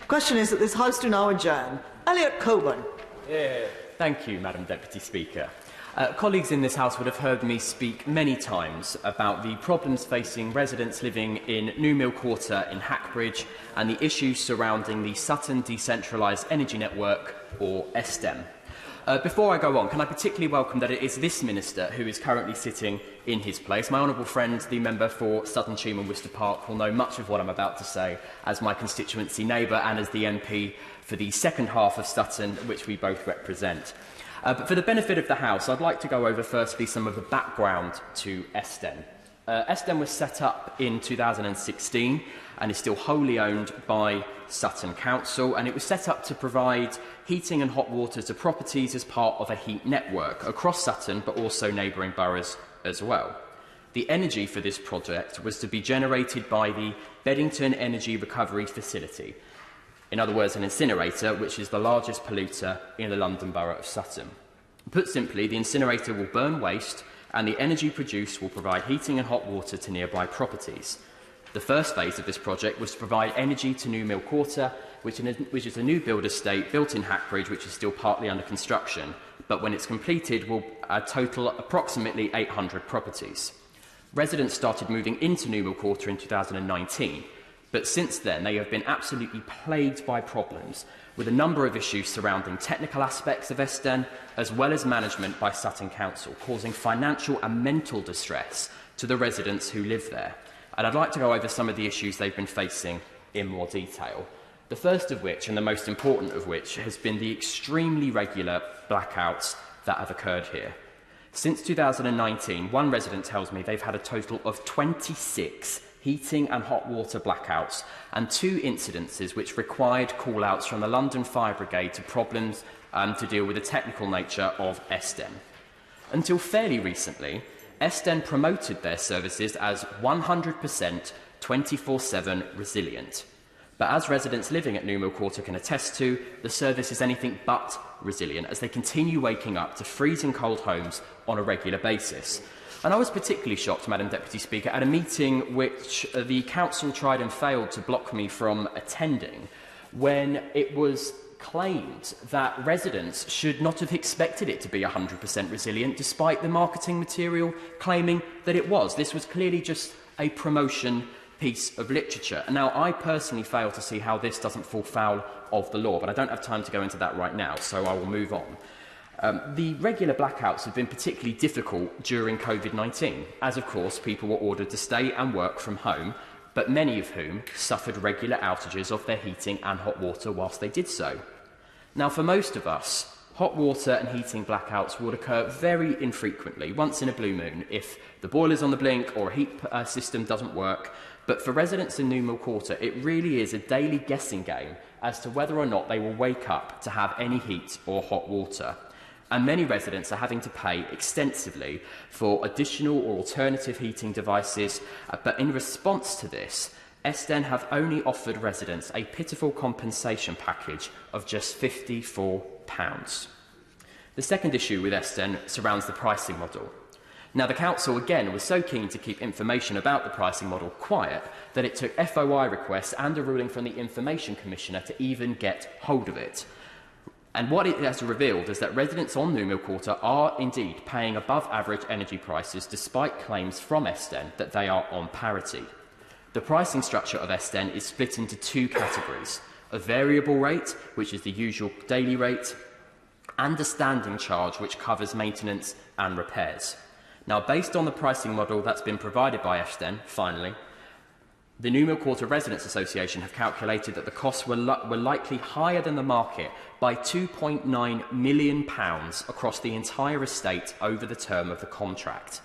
Question is that this House do now adjourn. Elliot Colburn. Thank you, Madam Deputy Speaker. Colleagues in this House would have heard me speak many times about the problems facing residents living in New Mill Quarter in Hackbridge and the issues surrounding the Sutton Decentralised Energy Network, or SDEN. Before I go on, can I particularly welcome that it is this Minister who is currently sitting in his place. My honourable friend, the member for Sutton and Cheam and Worcester Park, will know much of what I'm about to say as my constituency neighbour and as the MP for the second half of Sutton, which we both represent. But for the benefit of the House, I'd like to go over firstly some of the background to SDEN. SDEN was set up in 2016 and is still wholly owned by Sutton Council, and it was set up to provide heating and hot water to properties as part of a heat network across Sutton but also neighbouring boroughs as well. The energy for this project was to be generated by the Beddington Energy Recovery Facility, in other words an incinerator, which is the largest polluter in the London Borough of Sutton. Put simply, the incinerator will burn waste and the energy produced will provide heating and hot water to nearby properties. The first phase of this project was to provide energy to New Mill Quarter, which is a new build estate built in Hackbridge, which is still partly under construction, but when it's completed will total approximately 800 properties. Residents started moving into New Mill Quarter in 2019, but since then they have been absolutely plagued by problems, with a number of issues surrounding technical aspects of SDEN, as well as management by Sutton Council, causing financial and mental distress to the residents who live there. And I'd like to go over some of the issues they've been facing in more detail. The first of which, and the most important of which, has been the extremely regular blackouts that have occurred here. Since 2019, one resident tells me they've had a total of 26 heating and hot water blackouts and 2 incidences which required call-outs from the London Fire Brigade to problems to deal with the technical nature of SDEN. Until fairly recently, SDEN promoted their services as 100% 24/7 resilient. But as residents living at New Mill Quarter can attest to, the service is anything but resilient as they continue waking up to freezing cold homes on a regular basis. And I was particularly shocked, Madam Deputy Speaker, at a meeting which the Council tried and failed to block me from attending, when it was claimed that residents should not have expected it to be 100% resilient, despite the marketing material claiming that it was. This was clearly just a promotion piece of literature. And now, I personally fail to see how this doesn't fall foul of the law, but I don't have time to go into that right now, so I will move on. The regular blackouts have been particularly difficult during COVID-19, as of course people were ordered to stay and work from home, but many of whom suffered regular outages of their heating and hot water whilst they did so. Now, for most of us, hot water and heating blackouts would occur very infrequently, once in a blue moon, if the boiler's on the blink or a heat system doesn't work. But for residents in New Mill Quarter, it really is a daily guessing game as to whether or not they will wake up to have any heat or hot water. And many residents are having to pay extensively for additional or alternative heating devices, but in response to this, SDEN have only offered residents a pitiful compensation package of just £54. The second issue with SDEN surrounds the pricing model. Now, the Council, again, was so keen to keep information about the pricing model quiet that it took FOI requests and a ruling from the Information Commissioner to even get hold of it. And what it has revealed is that residents on New Mill Quarter are indeed paying above average energy prices, despite claims from SDEN that they are on parity. The pricing structure of SDEN is split into 2 categories: a variable rate, which is the usual daily rate, and a standing charge, which covers maintenance and repairs. Now, based on the pricing model that's been provided by SDEN, finally, the New Mill Quarter Residents Association have calculated that the costs were likely higher than the market by £2.9 million across the entire estate over the term of the contract.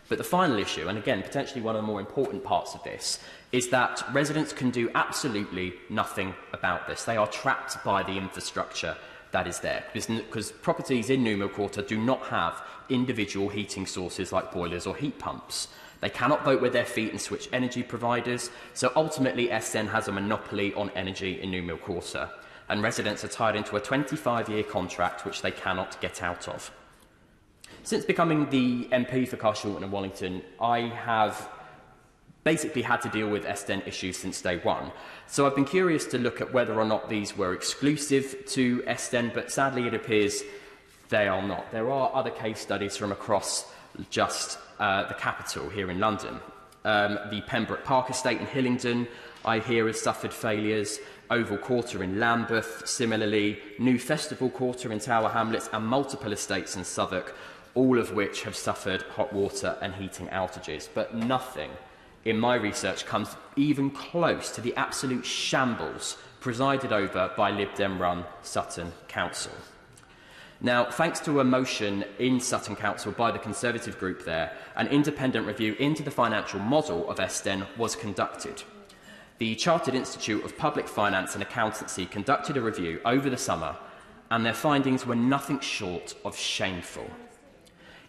But the final issue, and again potentially one of the more important parts of this, is that residents can do absolutely nothing about this. They are trapped by the infrastructure that is there, because properties in New Mill Quarter do not have individual heating sources like boilers or heat pumps. They cannot vote with their feet and switch energy providers, so ultimately SDEN has a monopoly on energy in New Mill Quarter, and residents are tied into a 25-year contract which they cannot get out of. Since becoming the MP for Carshalton and Wallington, I have basically had to deal with SDEN issues since day one. So I've been curious to look at whether or not these were exclusive to SDEN, but sadly it appears they are not. There are other case studies from across just the capital here in London. The Pembroke Park estate in Hillingdon, I hear, has suffered failures. Oval Quarter in Lambeth, similarly, New Festival Quarter in Tower Hamlets, and multiple estates in Southwark, all of which have suffered hot water and heating outages. But nothing in my research comes even close to the absolute shambles presided over by Lib Dem-run Sutton Council. Now, thanks to a motion in Sutton Council by the Conservative group there, an independent review into the financial model of SDEN was conducted. The Chartered Institute of Public Finance and Accountancy conducted a review over the summer, and their findings were nothing short of shameful.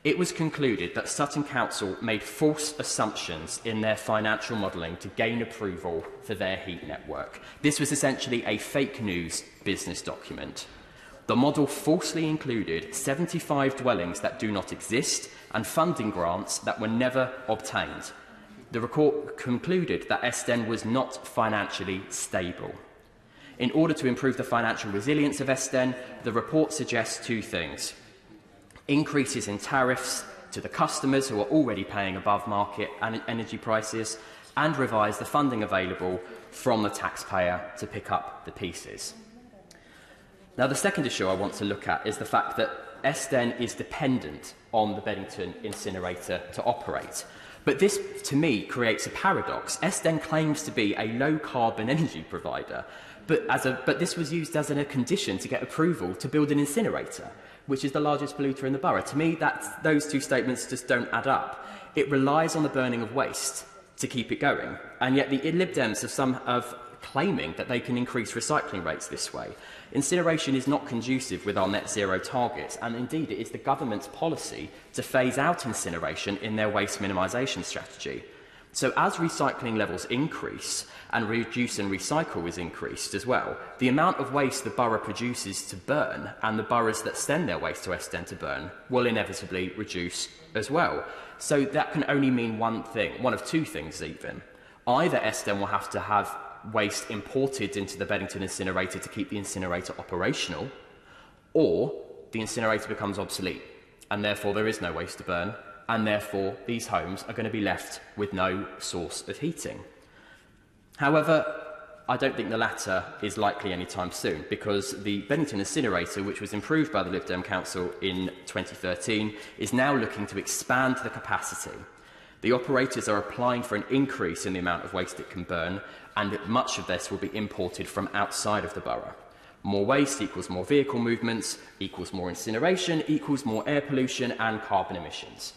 It was concluded that Sutton Council made false assumptions in their financial modelling to gain approval for their heat network. This was essentially a fake news business document. The model falsely included 75 dwellings that do not exist and funding grants that were never obtained. The report concluded that SDEN was not financially stable. In order to improve the financial resilience of SDEN, the report suggests two things: increases in tariffs to the customers who are already paying above market and energy prices, and revise the funding available from the taxpayer to pick up the pieces. Now, the second issue I want to look at is the fact that SDEN is dependent on the Beddington incinerator to operate. But this, to me, creates a paradox. SDEN claims to be a low-carbon energy provider, but this was used as a condition to get approval to build an incinerator, which is the largest polluter in the borough. To me, those two statements just don't add up. It relies on the burning of waste to keep it going, and yet the Lib Dems have claiming that they can increase recycling rates this way. Incineration is not conducive with our net zero targets, and indeed it is the government's policy to phase out incineration in their waste minimisation strategy. So as recycling levels increase and reduce and recycle is increased as well, the amount of waste the borough produces to burn and the boroughs that send their waste to SDEN to burn will inevitably reduce as well. So that can only mean one thing, one of two things even. Either SDEN will have to have waste imported into the Beddington incinerator to keep the incinerator operational, or the incinerator becomes obsolete, and therefore there is no waste to burn, and therefore these homes are going to be left with no source of heating. However, I don't think the latter is likely anytime soon, because the Beddington incinerator, which was improved by the Lib Dem Council in 2013, is now looking to expand the capacity. The operators are applying for an increase in the amount of waste it can burn, and much of this will be imported from outside of the borough. More waste equals more vehicle movements, equals more incineration, equals more air pollution and carbon emissions.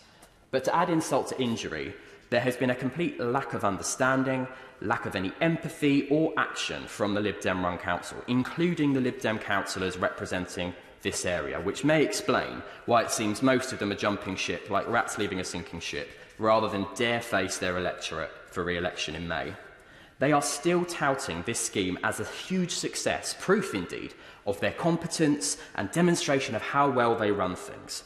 But to add insult to injury, there has been a complete lack of understanding, lack of any empathy or action from the Lib Dem run council, including the Lib Dem councillors representing this area, which may explain why it seems most of them are jumping ship like rats leaving a sinking ship, rather than dare face their electorate for re-election in May. They are still touting this scheme as a huge success, proof indeed of their competence and demonstration of how well they run things.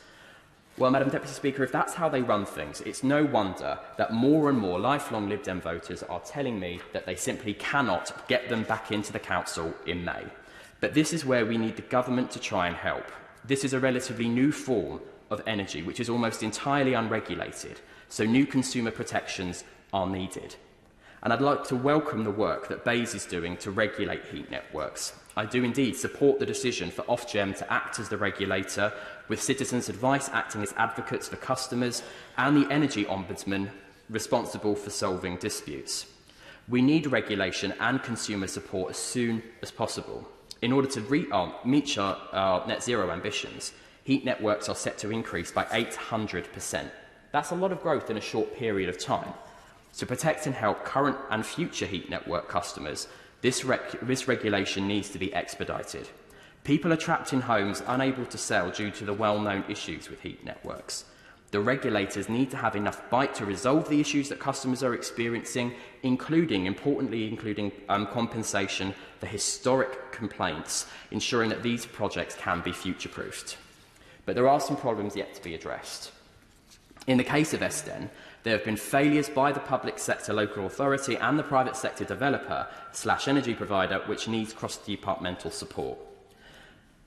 Well, Madam Deputy Speaker, if that's how they run things, it's no wonder that more and more lifelong Lib Dem voters are telling me that they simply cannot get them back into the council in May. But this is where we need the government to try and help. This is a relatively new form of energy which is almost entirely unregulated, so new consumer protections are needed. And I'd like to welcome the work that BEIS is doing to regulate heat networks. I do indeed support the decision for Ofgem to act as the regulator, with Citizens' Advice acting as advocates for customers and the Energy Ombudsman responsible for solving disputes. We need regulation and consumer support as soon as possible. In order to meet our net zero ambitions, heat networks are set to increase by 800%. That's a lot of growth in a short period of time. To protect and help current and future heat network customers, this regulation needs to be expedited. People are trapped in homes unable to sell due to the well-known issues with heat networks. The regulators need to have enough bite to resolve the issues that customers are experiencing, including compensation for historic complaints, ensuring that these projects can be future-proofed. But there are some problems yet to be addressed. In the case of SDEN, There have been failures by the public sector local authority and the private sector developer/energy provider, which needs cross-departmental support.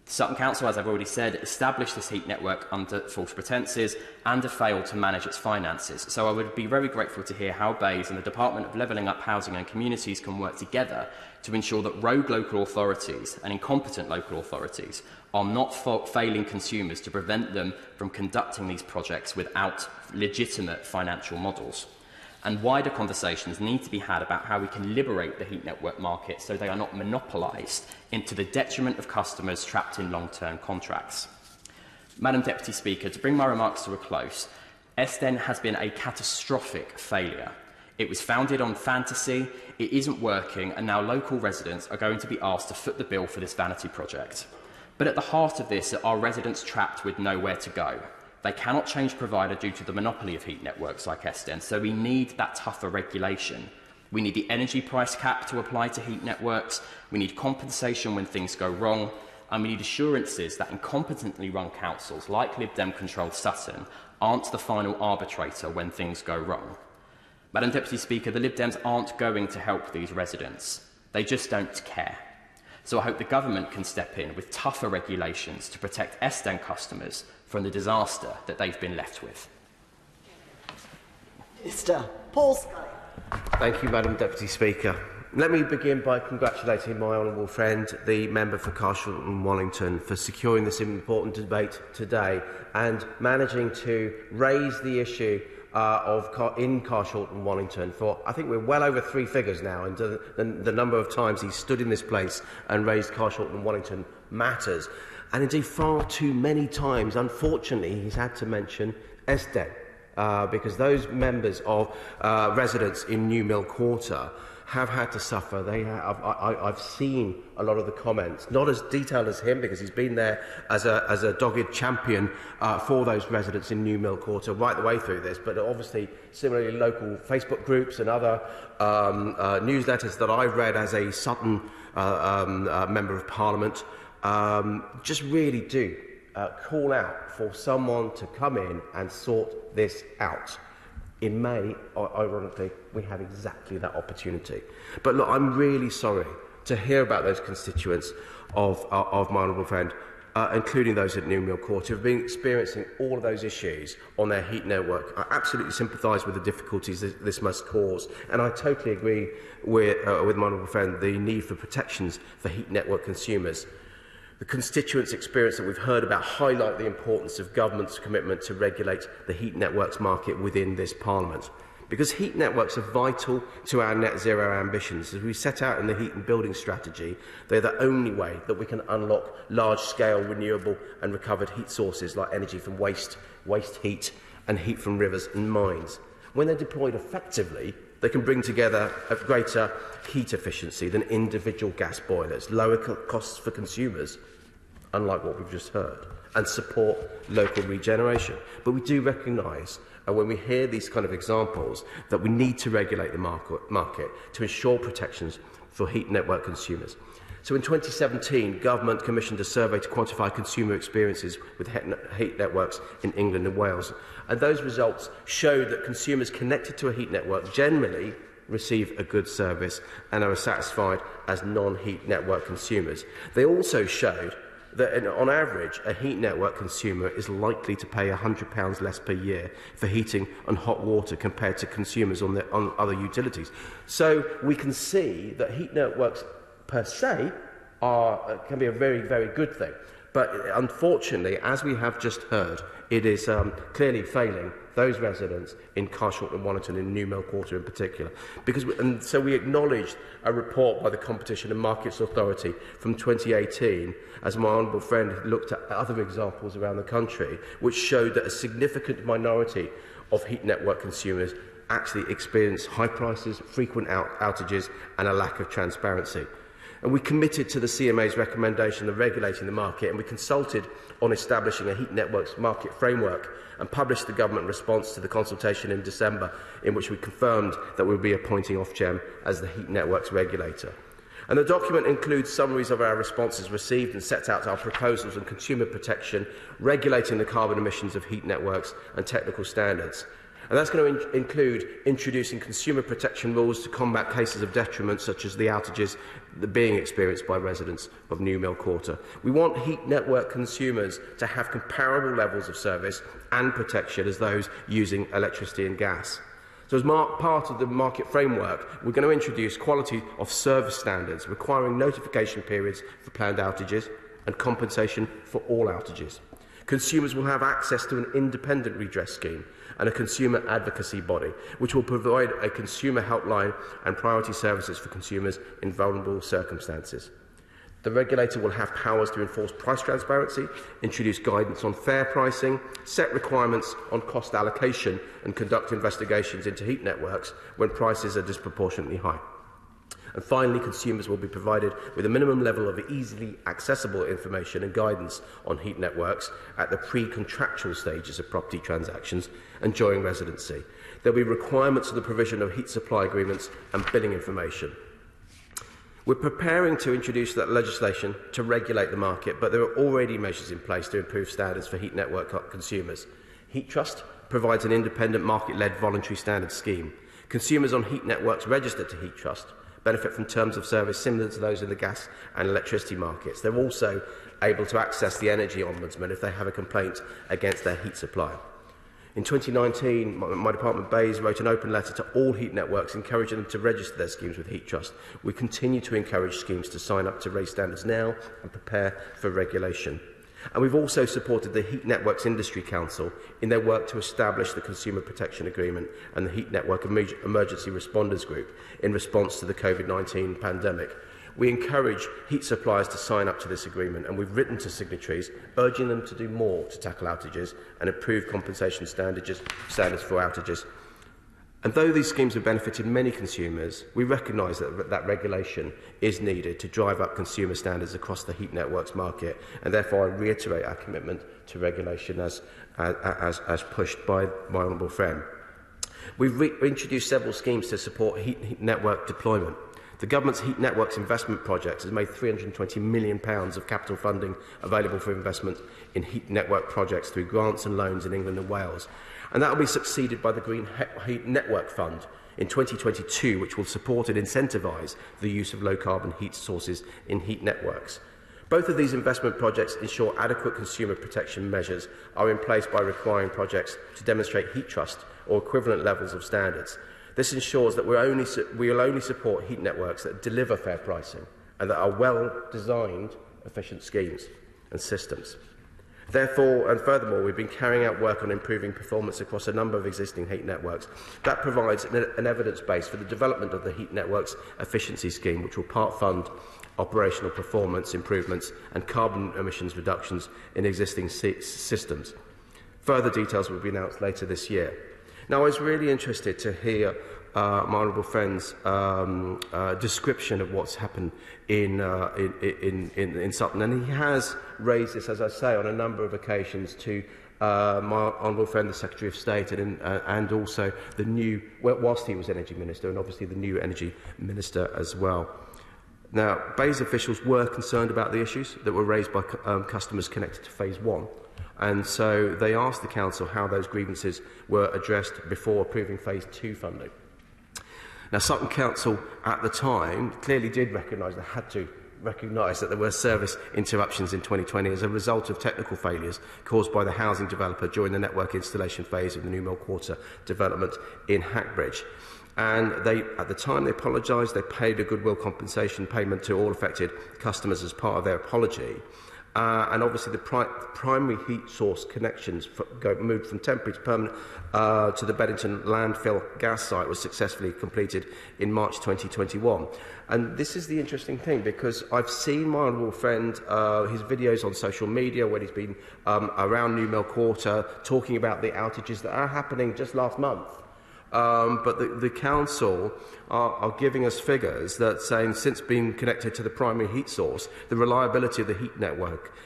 Sutton Council, as I've already said, established this heat network under false pretences and have failed to manage its finances. So I would be very grateful to hear how BEIS and the Department of Levelling Up Housing and Communities can work together to ensure that rogue local authorities and incompetent local authorities are not failing consumers to prevent them from conducting these projects without legitimate financial models. And wider conversations need to be had about how we can liberate the heat network market so they are not monopolised into the detriment of customers trapped in long-term contracts. Madam Deputy Speaker, to bring my remarks to a close, SDEN has been a catastrophic failure. It was founded on fantasy, it isn't working, and now local residents are going to be asked to foot the bill for this vanity project. But at the heart of this are residents trapped with nowhere to go. They cannot change provider due to the monopoly of heat networks like SDEN, so we need that tougher regulation. We need the energy price cap to apply to heat networks, we need compensation when things go wrong, and we need assurances that incompetently run councils like Lib Dem-controlled Sutton aren't the final arbitrator when things go wrong. Madam Deputy Speaker, the Lib Dems aren't going to help these residents. They just don't care. So I hope the government can step in with tougher regulations to protect SDEN customers from the disaster that they've been left with. Mr. Paul Scully. Thank you, Madam Deputy Speaker. Let me begin by congratulating my honourable friend, the member for Carshalton and Wallington, for securing this important debate today and managing to raise the issue in Carshalton and Wallington for, I think we're well over 3 figures now, and the number of times he's stood in this place and raised Carshalton and Wallington matters. And indeed, far too many times, unfortunately, he's had to mention SDEN, because those members of residents in New Mill Quarter have had to suffer. I've seen a lot of the comments, not as detailed as him, because he's been there as a dogged champion for those residents in New Mill Quarter right the way through this, but obviously similarly local Facebook groups and other newsletters that I've read as a Sutton Member of Parliament just really do call out for someone to come in and sort this out. In May, ironically, we had exactly that opportunity. But look, I'm really sorry to hear about those constituents of my honourable friend, including those at New Mill Court, who have been experiencing all of those issues on their heat network. I absolutely sympathise with the difficulties this must cause, and I totally agree with my honourable friend the need for protections for heat network consumers. The constituents' experience that we've heard about highlight the importance of government's commitment to regulate the heat networks market within this Parliament. Because heat networks are vital to our net zero ambitions. As we set out in the heat and building strategy, they're the only way that we can unlock large-scale renewable and recovered heat sources like energy from waste heat and heat from rivers and mines. When they're deployed effectively, they can bring together a greater heat efficiency than individual gas boilers, lower costs for consumers, unlike what we've just heard, and support local regeneration. But we do recognise, when we hear these kind of examples, that we need to regulate the market to ensure protections for heat network consumers. So in 2017, government commissioned a survey to quantify consumer experiences with heat networks in England and Wales. And those results showed that consumers connected to a heat network generally receive a good service and are satisfied as non-heat network consumers. They also showed that on average, a heat network consumer is likely to pay £100 less per year for heating and hot water compared to consumers on other utilities. So we can see that heat networks per se can be a very, very good thing. But unfortunately, as we have just heard, it is clearly failing those residents in Carshalton and Wallington, in New Mill Quarter in particular. So we acknowledged a report by the Competition and Markets Authority from 2018, as my honourable friend looked at other examples around the country, which showed that a significant minority of heat network consumers actually experience high prices, frequent outages and a lack of transparency. And we committed to the CMA's recommendation of regulating the market, and we consulted on establishing a heat networks market framework and published the government response to the consultation in December, in which we confirmed that we would be appointing Ofgem as the heat networks regulator. And the document includes summaries of our responses received and sets out our proposals on consumer protection, regulating the carbon emissions of heat networks and technical standards. And that's going to include introducing consumer protection rules to combat cases of detriment such as the outages that are being experienced by residents of New Mill Quarter. We want heat network consumers to have comparable levels of service and protection as those using electricity and gas. So as part of the market framework, we're going to introduce quality of service standards requiring notification periods for planned outages and compensation for all outages. Consumers will have access to an independent redress scheme and a consumer advocacy body, which will provide a consumer helpline and priority services for consumers in vulnerable circumstances. The regulator will have powers to enforce price transparency, introduce guidance on fair pricing, set requirements on cost allocation and conduct investigations into heat networks when prices are disproportionately high. And finally, consumers will be provided with a minimum level of easily accessible information and guidance on heat networks at the pre-contractual stages of property transactions and during residency. There will be requirements for the provision of heat supply agreements and billing information. We're preparing to introduce that legislation to regulate the market, but there are already measures in place to improve standards for heat network consumers. Heat Trust provides an independent market-led voluntary standards scheme. Consumers on heat networks registered to Heat Trust benefit from terms of service similar to those in the gas and electricity markets. They're also able to access the Energy Ombudsman if they have a complaint against their heat supplier. In 2019, my department, BEIS, wrote an open letter to all heat networks encouraging them to register their schemes with Heat Trust. We continue to encourage schemes to sign up to raise standards now and prepare for regulation. And we've also supported the Heat Networks Industry Council in their work to establish the Consumer Protection Agreement and the Heat Network Emergency Responders Group in response to the COVID-19 pandemic. We encourage heat suppliers to sign up to this agreement, and we've written to signatories urging them to do more to tackle outages and improve compensation standards for outages. And though these schemes have benefited many consumers, we recognise that regulation is needed to drive up consumer standards across the heat networks market, and therefore I reiterate our commitment to regulation as pushed by my honourable friend. We've introduced several schemes to support heat network deployment. The Government's Heat Networks Investment Project has made £320 million of capital funding available for investment in heat network projects through grants and loans in England and Wales. And that will be succeeded by the Green Heat Network Fund in 2022, which will support and incentivise the use of low-carbon heat sources in heat networks. Both of these investment projects ensure adequate consumer protection measures are in place by requiring projects to demonstrate heat trust or equivalent levels of standards. This ensures that we will only support heat networks that deliver fair pricing and that are well-designed, efficient schemes and systems. Therefore, and furthermore, we've been carrying out work on improving performance across a number of existing heat networks. That provides an evidence base for the development of the Heat Networks Efficiency Scheme, which will part fund operational performance improvements and carbon emissions reductions in existing systems. Further details will be announced later this year. Now, I was really interested to hear my honourable friend's description of what's happened in Sutton, and he has raised this, as I say, on a number of occasions to my honourable friend, the Secretary of State, and also the new, whilst he was Energy Minister, and obviously the new Energy Minister as well. Now, BEIS officials were concerned about the issues that were raised by customers connected to Phase 1. And so they asked the Council how those grievances were addressed before approving Phase 2 funding. Now, Sutton Council at the time clearly did recognise, they had to recognise that there were service interruptions in 2020 as a result of technical failures caused by the housing developer during the network installation phase of the New Mill Quarter development in Hackbridge. And at the time, they apologised. They paid a goodwill compensation payment to all affected customers as part of their apology. And obviously the primary heat source connections moved from temporary to permanent to the Beddington landfill gas site was successfully completed in March 2021. And this is the interesting thing, because I've seen my honourable friend, his videos on social media when he's been around New Mill Quarter talking about the outages that are happening just last month. But the Council are giving us figures that saying since being connected to the primary heat source, the reliability of the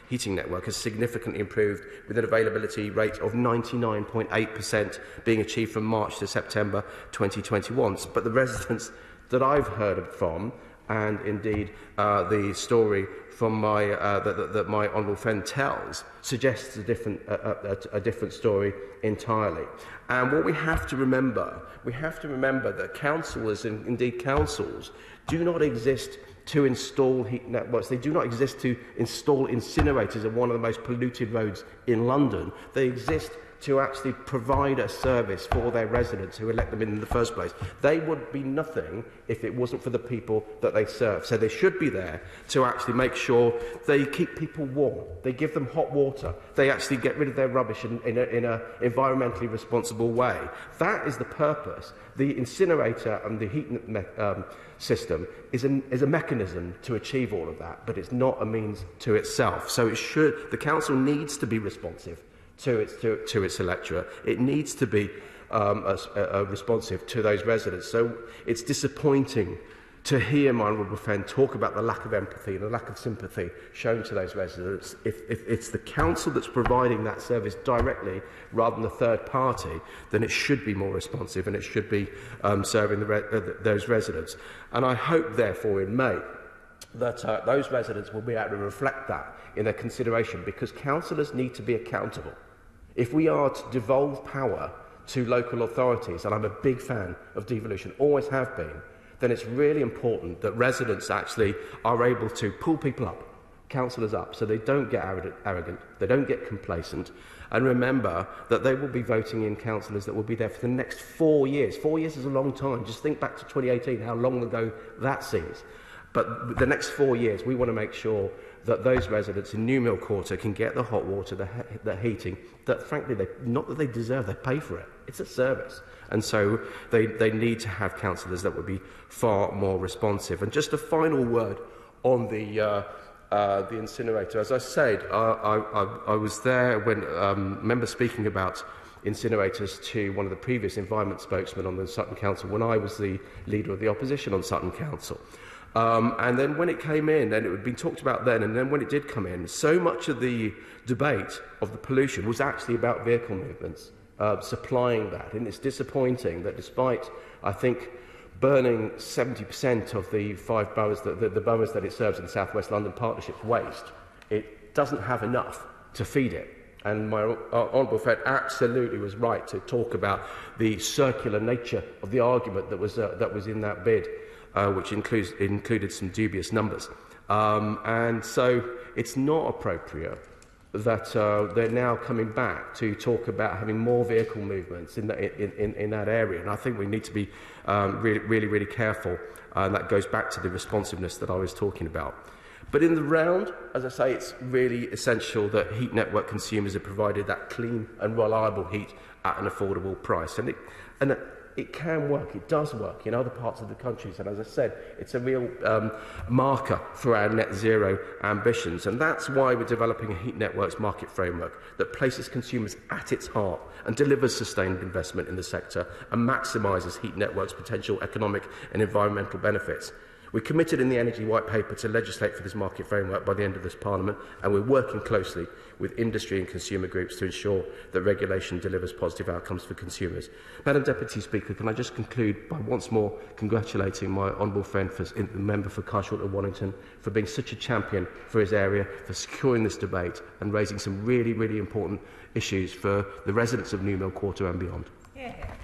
heating network has significantly improved, with an availability rate of 99.8% being achieved from March to September 2021. But the residents that I've heard from and indeed the story from my that my honourable friend tells suggests a different story entirely. And what we have to remember that councillors and indeed councils do not exist to install heat networks. They do not exist to install incinerators on one of the most polluted roads in London. They exist to actually provide a service for their residents who elect them in the first place. They would be nothing if it wasn't for the people that they serve. So they should be there to actually make sure they keep people warm. They give them hot water. They actually get rid of their rubbish in an environmentally responsible way. That is the purpose. The incinerator and the heat system is a mechanism to achieve all of that, but it's not a means to itself. So the council needs to be responsive to its electorate. It needs to be responsive to those residents. So it's disappointing to hear my honourable friend talk about the lack of empathy and the lack of sympathy shown to those residents. If it's the council that's providing that service directly rather than a third party, then it should be more responsive and it should be serving those residents. And I hope, therefore, in May, that those residents will be able to reflect that in their consideration, because councillors need to be accountable. If we are to devolve power to local authorities, and I'm a big fan of devolution, always have been, then it's really important that residents actually are able to pull people up, councillors up, so they don't get arrogant, they don't get complacent, and remember that they will be voting in councillors that will be there for the next 4 years. 4 years is a long time. Just think back to 2018, how long ago that seems. But the next 4 years, we want to make sure that those residents in New Mill Quarter can get the hot water, the heating, that frankly, not that they deserve, they pay for it. It's a service. And so they need to have councillors that would be far more responsive. And just a final word on the incinerator. As I said, I was there when remember speaking about incinerators to one of the previous environment spokesmen on the Sutton Council when I was the leader of the opposition on Sutton Council. And then when it came in, and it had been talked about then, and then when it did come in, so much of the debate of the pollution was actually about vehicle movements, supplying that. And it's disappointing that despite, I think, burning 70% of the 5 boroughs, the boroughs that it serves in the South West London Partnership's waste, it doesn't have enough to feed it. And my honourable friend absolutely was right to talk about the circular nature of the argument that was in that bid, which included some dubious numbers. And so it's not appropriate that they're now coming back to talk about having more vehicle movements in that area. And I think we need to be really careful. And that goes back to the responsiveness that I was talking about. But in the round, as I say, it's really essential that heat network consumers are provided that clean and reliable heat at an affordable price. And it can work, it does work in other parts of the country. And as I said, it's a real marker for our net zero ambitions. And that's why we're developing a heat networks market framework that places consumers at its heart and delivers sustained investment in the sector and maximises heat networks' potential economic and environmental benefits. We committed in the Energy White Paper to legislate for this market framework by the end of this Parliament, and we're working closely with industry and consumer groups to ensure that regulation delivers positive outcomes for consumers. Madam Deputy Speaker, can I just conclude by once more congratulating my honourable friend, the member for Carshot and Wallington, for being such a champion for his area, for securing this debate and raising some really important issues for the residents of New Mill Quarter and beyond.